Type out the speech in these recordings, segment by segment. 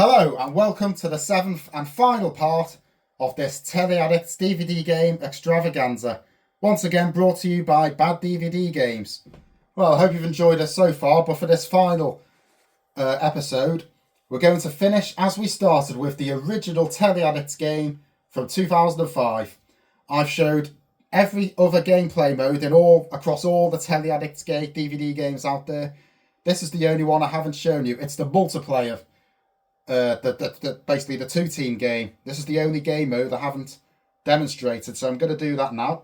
Hello and welcome to the 7th and final part of this Telly Addicts DVD game Extravaganza. Once again brought to you by Bad DVD Games. Well, I hope you've enjoyed us so far, but for this final episode, we're going to finish as we started with the original Telly Addicts game from 2005. I've showed every other gameplay mode across all the Telly Addicts DVD games out there. This is the only one I haven't shown you. It's the multiplayer. Basically the two-team game. This is the only game mode I haven't demonstrated, so I'm going to do that now.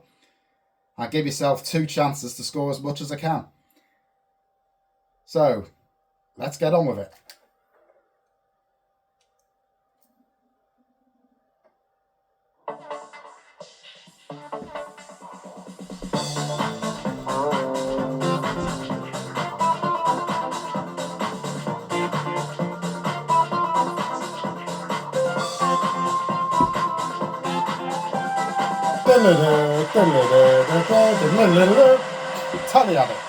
I give yourself 2 chances to score as much as I can. So, let's get on with it. Telly Addicts.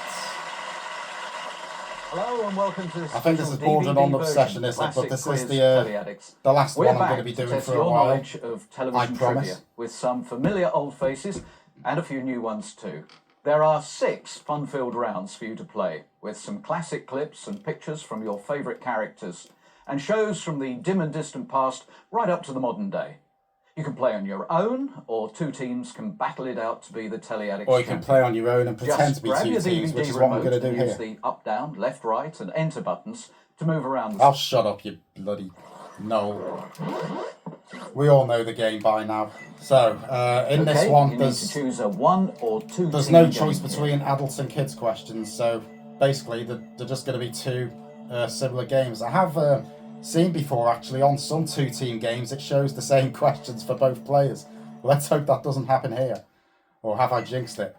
Hello and welcome to this. I think this is bordering on obsession, isn't it? But this is the last one I'm going to be doing for a while. Knowledge of television trivia with some familiar old faces and a few new ones too. There are 6 fun-filled rounds for you to play, with some classic clips and pictures from your favourite characters, and shows from the dim and distant past right up to the modern day. You can play on your own, or 2 teams can battle it out to be the Telly Addicts. Or you can play on your own and pretend to be 2 teams, which is what I'm going to do here. Use the up, down, left, right, and enter buttons to move around. Oh, shut up, you bloody no. We all know the game by now. So, in this one, you need to choose a 1 or 2. There's no choice between adults and kids questions. So, basically, they're just going to be 2 similar games. I have seen before, actually, on some 2-team games, it shows the same questions for both players. Let's hope that doesn't happen here. Or have I jinxed it?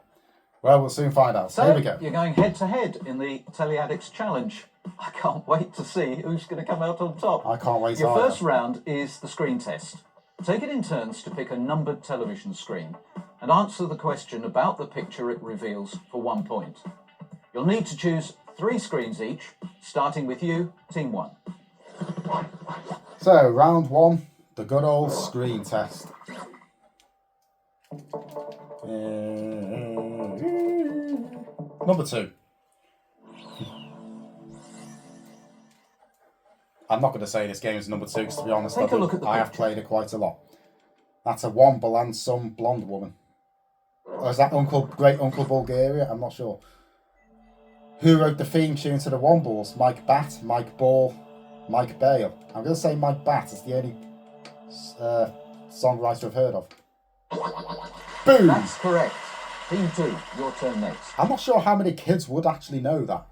Well, we'll soon find out. So here we go. You're going head-to-head in the Telly Addicts Challenge. I can't wait to see who's going to come out on top. I can't wait Your first round is the screen test. Take it in turns to pick a numbered television screen and answer the question about the picture it reveals for 1 point. You'll need to choose 3 screens each, starting with you, Team 1. So, round 1, the good old screen test. Number 2. I'm not going to say this game is number 2 because, to be honest, I have played it quite a lot. That's a Womble and some blonde woman. Or is that Great Uncle Bulgaria? I'm not sure. Who wrote the theme tune to the Wombles? Mike Batt, Mike Ball, Mike Bale. I'm going to say Mike Batt is the only songwriter I've heard of. Boom! That's correct. Team 2, your turn next. I'm not sure how many kids would actually know that.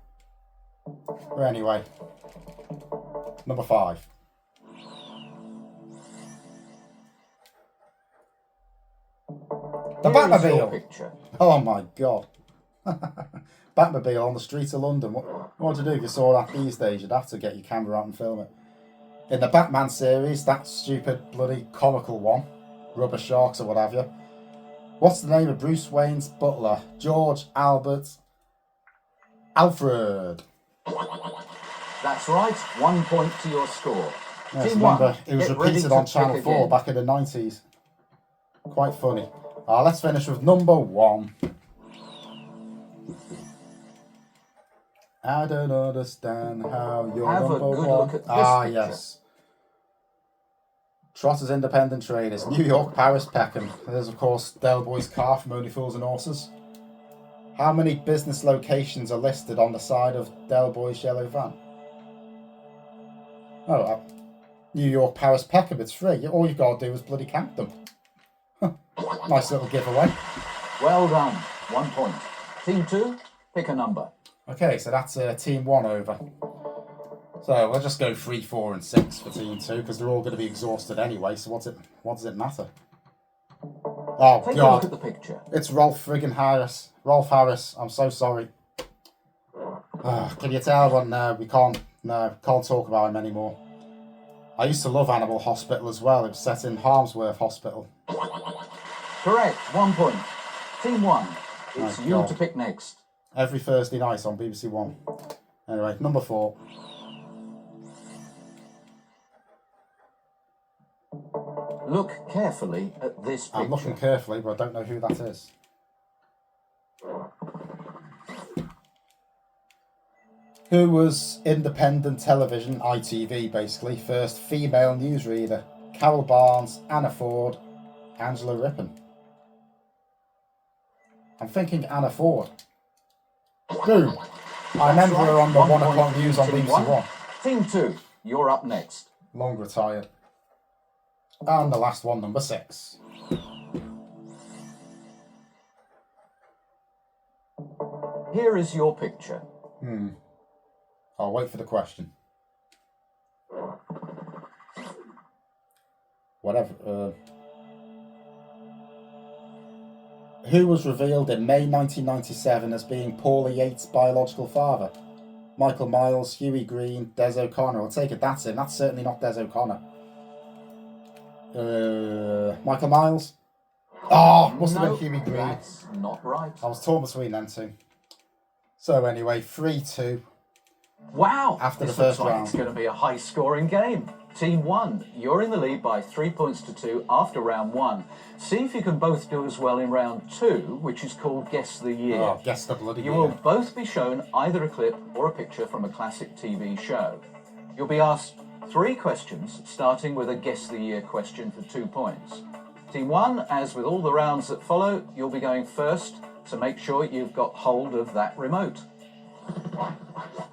But anyway, number 5. The Batmobile! Oh my god. Batmobile on the streets of London. What would you do if you saw that these days? You'd have to get your camera out and film it. In the Batman series, that stupid bloody comical one, Rubber Sharks or what have you. What's the name of Bruce Wayne's butler? George Albert Alfred. That's right, 1 point to your score. Yes, Team remember, 1, it was repeated on Channel 4 back in the 90s. Quite funny. Let's finish with number 1. I don't understand how you're Have number a good 1. look at this picture. Yes. Trotters Independent Traders, New York, Paris, Peckham. There's, of course, Del Boy's car from Only Fools and Horses. How many business locations are listed on the side of Del Boy's yellow van? Oh, New York, Paris, Peckham, it's free. All you've got to do is bloody count them. Nice little giveaway. Well done, 1 point. Team 2, pick a number. Okay, so that's Team 1 over. So we'll just go 3, 4 and 6 for Team 2 because they're all going to be exhausted anyway, so what does it matter? Oh, Take God. a look at the picture. It's Rolf friggin' Harris. Rolf Harris, I'm so sorry. Can you tell when we can't talk about him anymore? I used to love Animal Hospital as well. It was set in Harmsworth Hospital. Correct, 1 point. Team 1, it's you to pick next. Every Thursday night on BBC One. Anyway, number 4. Look carefully at this picture. I'm looking carefully, but I don't know who that is. Who was independent television, ITV basically, first female newsreader? Carol Barnes, Anna Ford, Angela Rippon. I'm thinking Anna Ford. Boom! I remember her on the 1 o'clock news on BBC One. Team 2, you're up next. Long retired. And the last one, number 6. Here is your picture. I'll wait for the question. Whatever. Who was revealed in May 1997 as being Paula Yates' biological father? Michael Miles, Huey Green, Des O'Connor. I'll take it that's him. That's certainly not Des O'Connor. Michael Miles? Oh, must have been Huey Green. That's not right. I was torn between them two. So anyway, 3-2. Wow! After the this first looks like round. It's going to be a high-scoring game. Team 1, you're in the lead by 3 points to 2 after round 1. See if you can both do as well in round 2, which is called Guess the Year. Oh, guess the bloody You year. will both be shown either a clip or a picture from a classic TV show. You'll be asked 3 questions, starting with a Guess the Year question for 2 points. Team 1, as with all the rounds that follow, you'll be going first, so make sure you've got hold of that remote.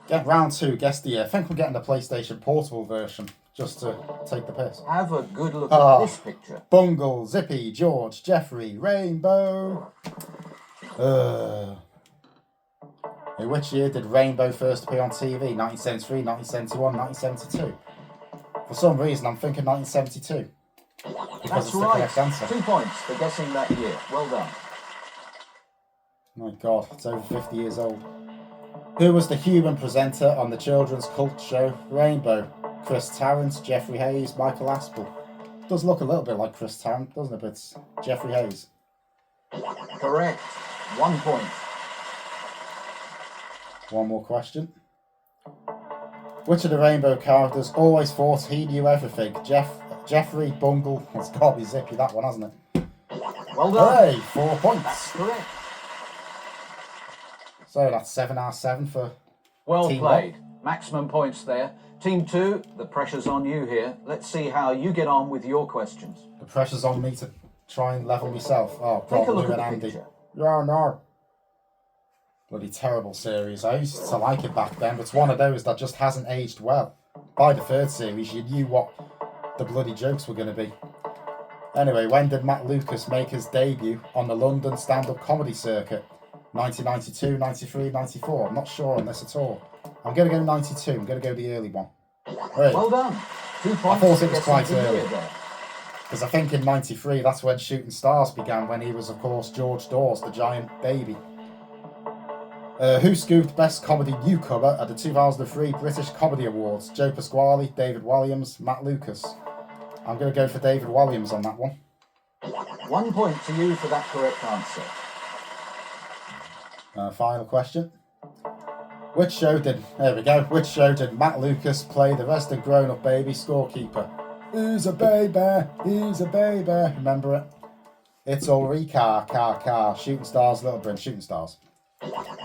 Get round 2, guess the year. I think we're getting the PlayStation Portable version, just to take the piss. Have a good look at this picture. Bungle, Zippy, George, Jeffrey, Rainbow. In which year did Rainbow first appear on TV? 1973, 1971, 1972? For some reason, I'm thinking 1972. Because That's it's the right. correct answer. 2 points for guessing that year. Well done. My God, it's over 50 years old. Who was the human presenter on the children's cult show Rainbow? Chris Tarrant, Jeffrey Hayes, Michael Aspel. Does look a little bit like Chris Tarrant, doesn't it? But it's Jeffrey Hayes. Correct. 1 point. One more question. Which of the Rainbow characters always thought he knew everything? Jeffrey, Bungle. It's got to be Zippy, that one, hasn't it? Well done. Hey, 4 points. That's correct. So that's 7 out of 7 for Well Team played. Maximum points there. Team 2, the pressure's on you here. Let's see how you get on with your questions. The pressure's on me to try and level myself. Oh, Take a God, look Lou at and the Andy. picture. Yeah, no. Bloody terrible series. I used to like it back then, but it's one of those that just hasn't aged well. By the 3rd series, you knew what the bloody jokes were going to be. Anyway, when did Matt Lucas make his debut on the London stand-up comedy circuit? 1992, 93, 94. I'm not sure on this at all. I'm going to go 92. I'm going to go the early one. Right. Well done. 2 points. I thought it was for quite guessing the early. year there. Because I think in 93, that's when Shooting Stars began, when he was, of course, George Dawes, the giant baby. Who scooped Best Comedy Newcomer at the 2003 British Comedy Awards? Joe Pasquale, David Walliams, Matt Lucas. I'm going to go for David Walliams on that one. 1 point to you for that correct answer. Final question. Which show did Matt Lucas play the resident grown-up baby scorekeeper? He's a baby, he's a baby. Remember it? It's Ulrika, car. Shooting Stars, Little Bryn, Shooting Stars.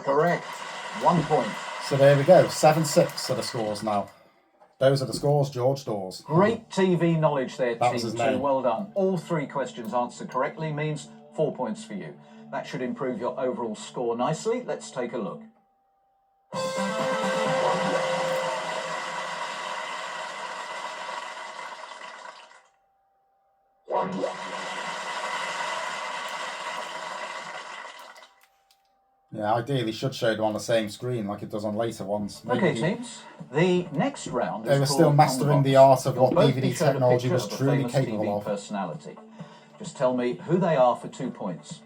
Correct. 1 point. So there we go. 7-6 are the scores now. Those are the scores, George Dawes. Great TV knowledge there, That was Team his 2. name. Well done. All 3 questions answered correctly means 4 points for you. That should improve your overall score nicely. Let's take a look. Yeah, ideally should show them on the same screen like it does on later ones. Okay, teams. The next round is They were called still On mastering the Box. art of You'll what both be DVD shown a technology picture was of a truly famous capable TV of. personality. Just tell me who they are for 2 points.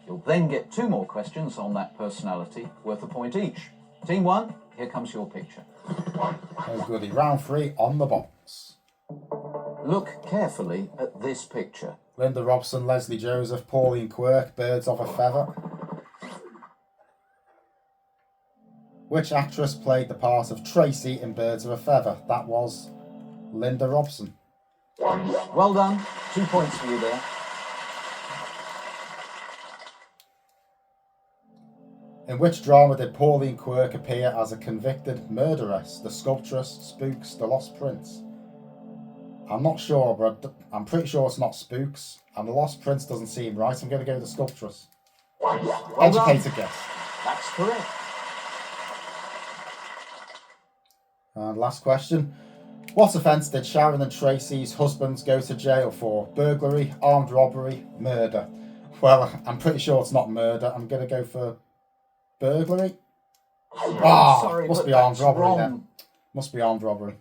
You'll then get 2 more questions on that personality, worth a point each. Team 1, here comes your picture. Oh goody, round 3 on the box. Look carefully at this picture. Linda Robson, Leslie Joseph, Pauline Quirk, Birds of a Feather. Which actress played the part of Tracy in Birds of a Feather? That was Linda Robson. Well done. 2 points for you there. In which drama did Pauline Quirk appear as a convicted murderess? The Sculptress, Spooks, The Lost Prince? I'm not sure, but I'm pretty sure it's not Spooks. And The Lost Prince doesn't seem right. I'm going to go with The Sculptress. Well Educated done. guess. That's correct. And last question. What offence did Sharon and Tracy's husbands go to jail for? Burglary, armed robbery, murder? Well, I'm pretty sure it's not murder. I'm going to go for burglary. Sorry, must but be armed that's robbery wrong. then. Must be armed robbery.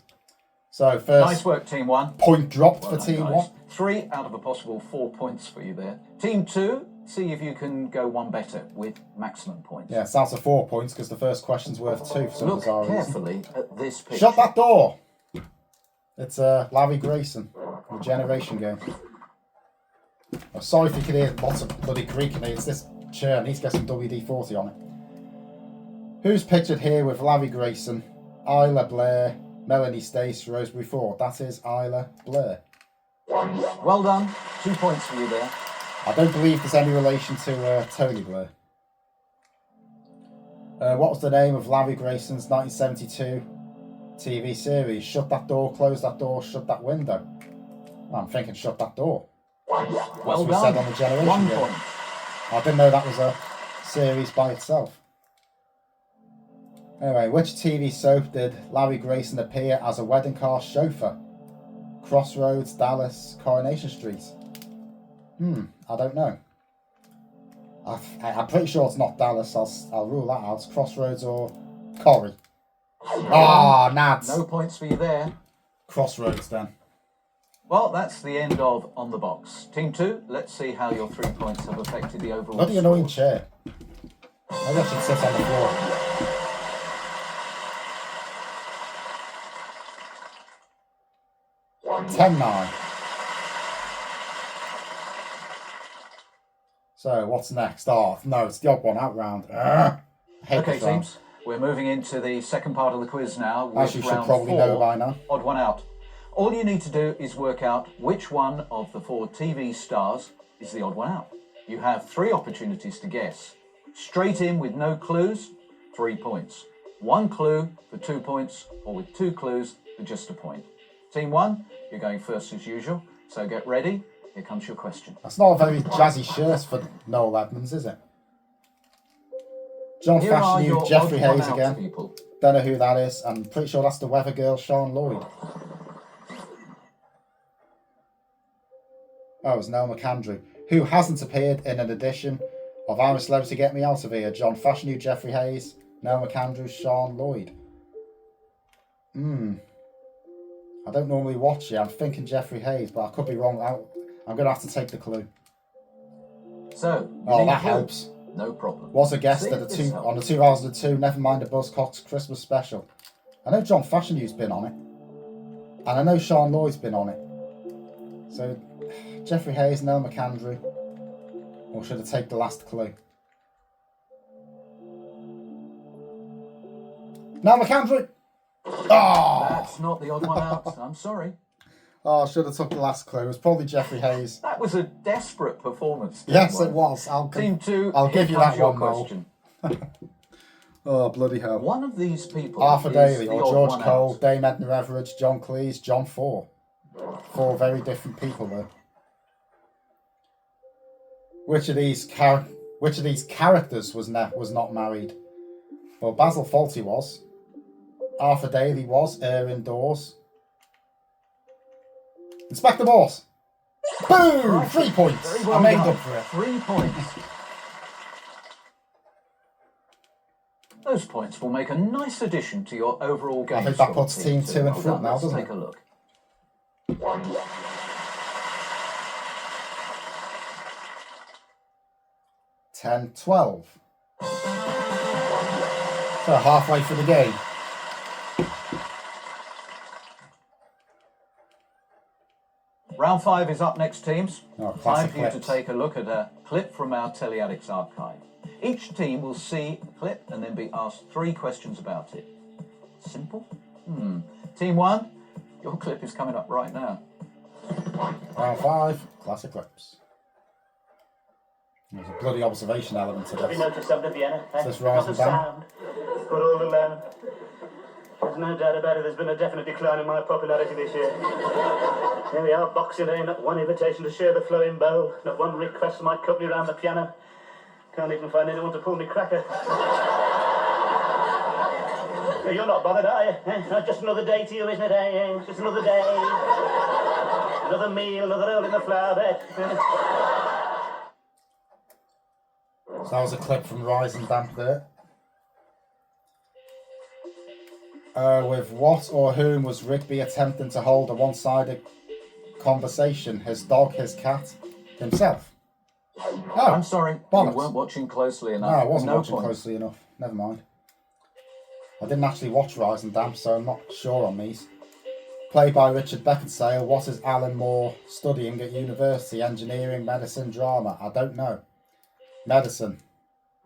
So first, Nice work, Team 1. point dropped Well for done, Team guys. 1. 3 out of a possible 4 points for you there. Team 2, see if you can go one better with maximum points. Yeah, it's down to 4 points because the first question's worth 2 for some Look bizarre reason. carefully at this picture. Shut that door! It's Larry Grayson, the Generation game. Oh, sorry if you could hear lots of bloody creaking. It's this chair. I need to get some WD-40 on it. Who's pictured here with Larry Grayson, Isla Blair, Melanie Stace, Rosebery Ford? That is Isla Blair. Well done. 2 points for you there. I don't believe there's any relation to Tony Blair. What was the name of Larry Grayson's 1972 TV series? Shut That Door, Close That Door, Shut That Window. I'm thinking Shut That Door. Well As we done. said on the Generation 1 game. point. I didn't know that was a series by itself. Anyway, which TV soap did Larry Grayson appear as a wedding car chauffeur? Crossroads, Dallas, Coronation Street? I don't know. I'm pretty sure it's not Dallas. I'll rule that out. It's Crossroads or Corrie. Nads. No points for you there. Crossroads then. Well, that's the end of On the Box. Team 2, let's see how your 3 points have affected the overall Bloody annoying chair. Maybe I should sit on the floor. 10-9. So, what's next? Oh, no, it's the odd one out round. Okay, teams, we're moving into the second part of the quiz now. With As you should round probably 4, know by now. Odd one out. All you need to do is work out which one of the 4 TV stars is the odd one out. You have 3 opportunities to guess. Straight in with no clues, 3 points. 1 clue for 2 points, or with 2 clues for just a point. Team 1, you're going first as usual, so get ready. Here comes your question. That's not a very jazzy shirt for Noel Edmonds, is it? John Here are Fashanu, your Jeffrey odd one Hayes out again. people. Don't know who that is. I'm pretty sure that's the weather girl, Sean Lloyd. Oh, it's Nell McAndrew. Who hasn't appeared in an edition of I'm a Celebrity, Get Me Out of Here? John Fashanu, Jeffrey Hayes, Nell McAndrew, Sean Lloyd. I don't normally watch it. I'm thinking Jeffrey Hayes, but I could be wrong. I'm going to have to take the clue. So, Oh, that clue? helps. No problem. Was a guest See at if the this on the helps. 2002 Nevermind the Buzzcocks Christmas special. I know John Fashanu's been on it. And I know Sean Lloyd's been on it. So, Jeffrey Hayes, Nell McAndrew. Or should I take the last clue? Nell McAndrew! Oh! That's not the odd one out. I'm sorry. Oh, I should have took the last clue. It was probably Jeffrey Hayes. That was a desperate performance. Yes, Team it was. Team 2, I'll here give you comes that your one, Noel. question. Oh, bloody hell. One of these people Arthur is Daly the or odd George one Cole, out. Dame Edna Everage, John Cleese, John Ford. 4 very different people though. Which of these characters was not married? Well, Basil Fawlty was. Arthur Daly was. Erin Dawes. Inspector Morse. Boom! Right. 3 points. Very well I made done. up for it. 3 points. Those points will make a nice addition to your overall game. I think that score, puts Team 2 in Well front done. now, Let's doesn't take it? a look. 10-12. So halfway through the game. Round 5 is up next, teams. Oh, Time classic for you to clips. take a look at a clip from our Telly Addicts archive. Each team will see a clip and then be asked 3 questions about it. Simple? Team 1, your clip is coming up right now. Round 5, classic clips. There's a bloody observation element to this. Have you noticed something, Vienna? Is this rising down? But all alone. There's no doubt about it, there's been a definite decline in my popularity this year. Here we are, Boxing Day, not one invitation to share the flowing bowl, not one request for my company round the piano. Can't even find anyone to pull me cracker. You're not bothered, are you? Eh? Just another day to you, isn't it? Eh? Just another day. Another meal, another hole in the flower bed. So that was a clip from Rising Damp there. With what or whom was Rigby attempting to hold a one-sided conversation? His dog, his cat, himself? Oh, I'm sorry, bollocks. You weren't watching closely enough. No, I wasn't watching point. closely enough. Never mind. I didn't actually watch Rising Damp, so I'm not sure on these. Played by Richard Beckinsale. What is Alan Moore studying at university? Engineering, medicine, drama? I don't know. Medicine.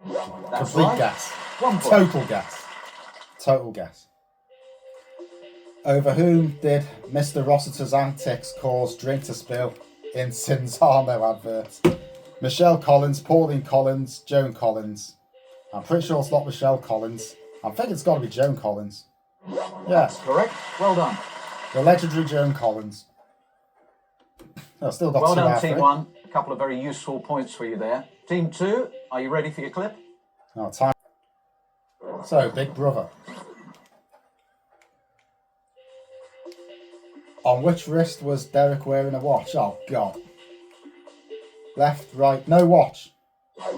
That's Complete right. guess. 1 point. Total guess. Total guess. Over whom did Mr. Rossiter's antics cause drink to spill in Cinzano adverts? Michelle Collins, Pauline Collins, Joan Collins. I'm pretty sure it's not Michelle Collins. I think it's got to be Joan Collins. Yeah. That's correct. Well done. The legendary Joan Collins. I've still got Well 2 done, out Team of it. 1. A couple of very useful points for you there. Team 2, are you ready for your clip? Oh, time. So, Big Brother. On which wrist was Derek wearing a watch? Oh, God. Left, right, no watch.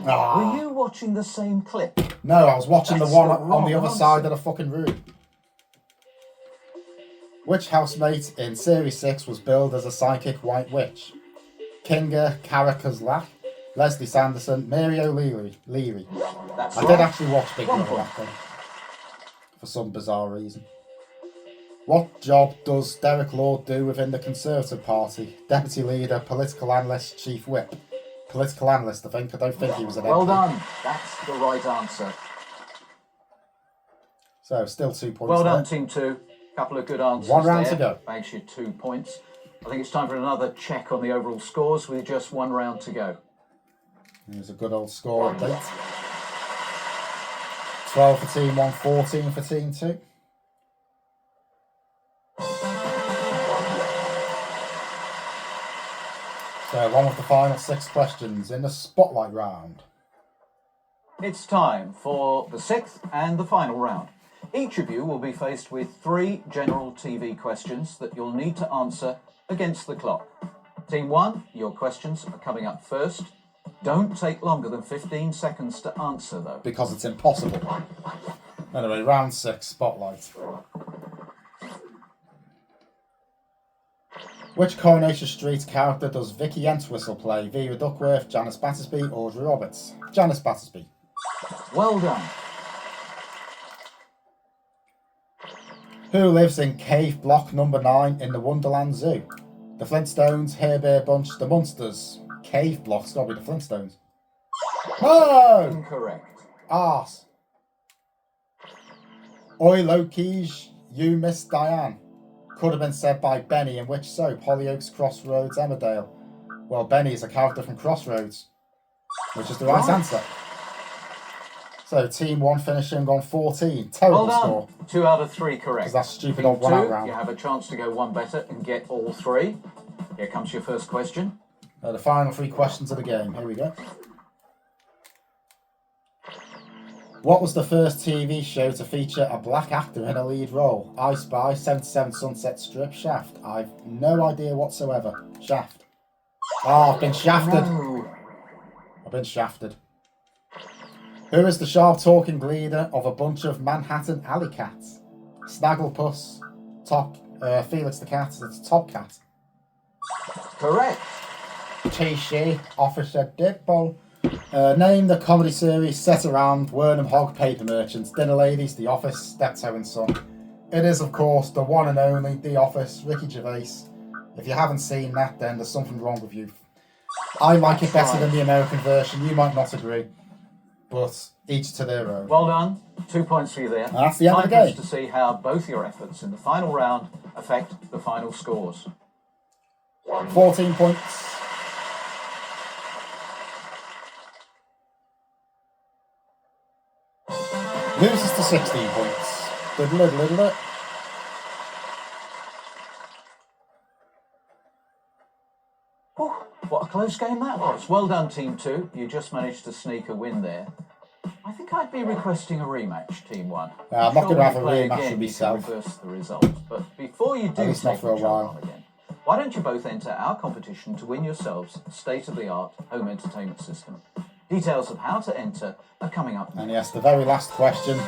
Ah. Were you watching the same clip? No, I was watching That's the one the on the wrong other answer. side of the fucking room. Which housemate in Series 6 was billed as a psychic white witch? Kinga Caracas-Lack, Leslie Sanderson, Mary O'Leary. That's I right. did actually watch Big 1 Brother point. back then. For some bizarre reason. What job does Derek Lord do within the Conservative Party? Deputy Leader, Political Analyst, Chief Whip. Political Analyst, I think. I don't think he was an Well MP. done. That's the right answer. So, still 2 points Well done, there. Team 2. Couple of good answers 1 round there. to go. Makes you 2 points. I think it's time for another check on the overall scores with just 1 round to go. Here's a good old score update. 12 for Team 1, 14 for Team 2. So, on with the final 6 questions in the Spotlight round. It's time for the 6th and the final round. Each of you will be faced with 3 general TV questions that you'll need to answer against the clock. Team 1, your questions are coming up first. Don't take longer than 15 seconds to answer, though. Because it's impossible. Anyway, round 6, Spotlight. Which Coronation Street character does Vicky Entwistle play? Vera Duckworth, Janice Battersby, Audrey Roberts? Janice Battersby. Well done. Who lives in cave block number 9 in the Wonderland Zoo? The Flintstones, Hair Bear Bunch, the Munsters. Cave block's gotta be the Flintstones. No! Incorrect. Arse. Oi Lokij, you miss Diane. Could have been said by Benny, in which soap? Hollyoaks, Crossroads, Emmerdale. Well, Benny is a character from Crossroads, which is the right answer. So, Team 1 finishing on 14. Terrible Well done. score. 2 out of 3 correct. Because that's stupid Team old 1 out 2, round. you have a chance to go 1 better and get all 3. Here comes your first question. The final 3 questions of the game. Here we go. What was the first TV show to feature a black actor in a lead role? I Spy, 77 Sunset Strip, Shaft. I've no idea whatsoever. Shaft. Oh, I've been shafted. No. I've been shafted. Who is the sharp talking leader of a bunch of Manhattan alley cats? Snagglepuss, Felix the Cat, that's Top Cat. Correct. She, Officer Dipple. Name the comedy series set around Wernham Hog paper merchants, dinner ladies, The Office, Steptoe and Son. It is, of course, the one and only The Office, Ricky Gervais. If you haven't seen that, then there's something wrong with you. I like it better than the American version. You might not agree, but each to their own. Well done. 2 points for you there. That's the end of the Time for game. us to see how both your efforts in the final round affect the final scores. 14 points. Loses to 16 points. Diddle-diddle-diddle. Oh, what a close game that was. Well done, Team 2. You just managed to sneak a win there. I think I'd be requesting a rematch, Team 1. I'm not going to have a play rematch again, with myself. You can reverse the result. But before you do At least not take for a the job while. on again, why don't you both enter our competition to win yourselves a state-of-the-art home entertainment system? Details of how to enter are coming up. And yes, the very last question.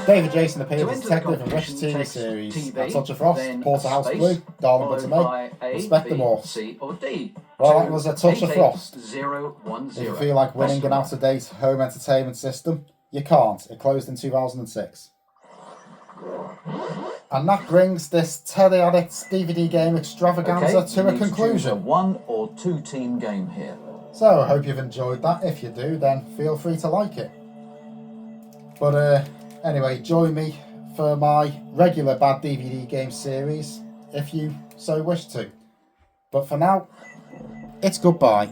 David Jason appeared To as enter the detective in which competition, TV text series? TV, A Touch of Frost, then Porterhouse space, Blue, Darling followed But to by Me, A, Respect the B, Morse. C or D. Well, that was A Touch of Frost. 88010. If you feel like winning an out-of-date home entertainment system, you can't. It closed in 2006. And that brings this Telly Addicts DVD game Extravaganza to a conclusion. A 1 or 2 team game here. So I hope you've enjoyed that. If you do, then feel free to like it. But anyway, join me for my regular Bad DVD game series if you so wish to. But for now, it's goodbye.